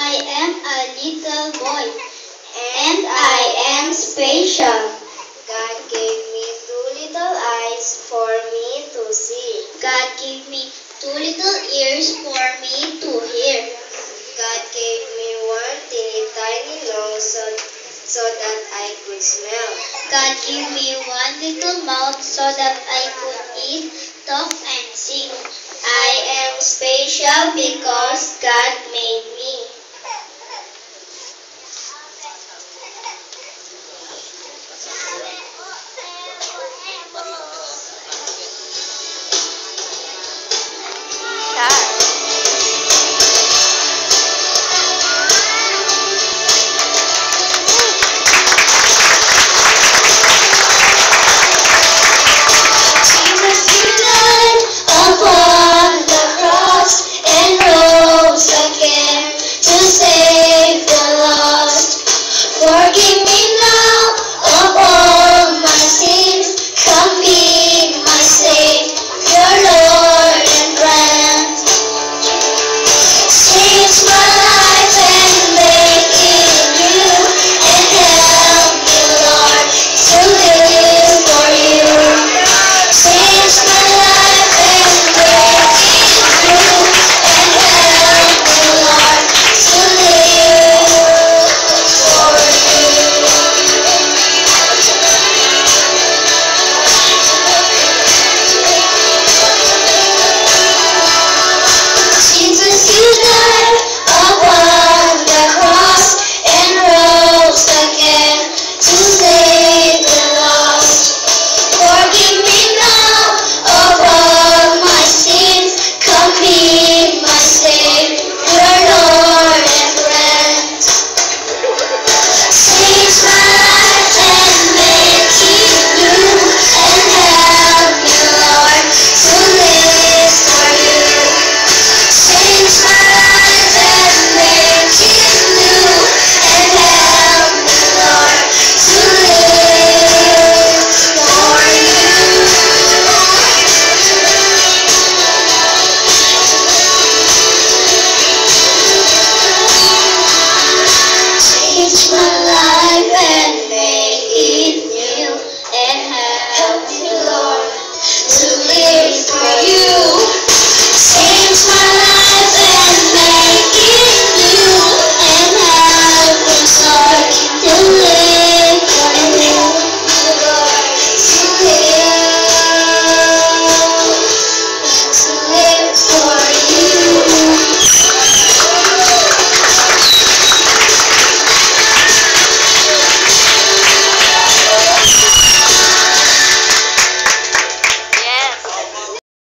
I am a little boy, and I am special. God gave me two little eyes for me to see. God gave me two little ears for me to hear. God gave me one teeny tiny nose so that I could smell. God gave me one little mouth so that I could eat, talk, and sing. I am special because God made me.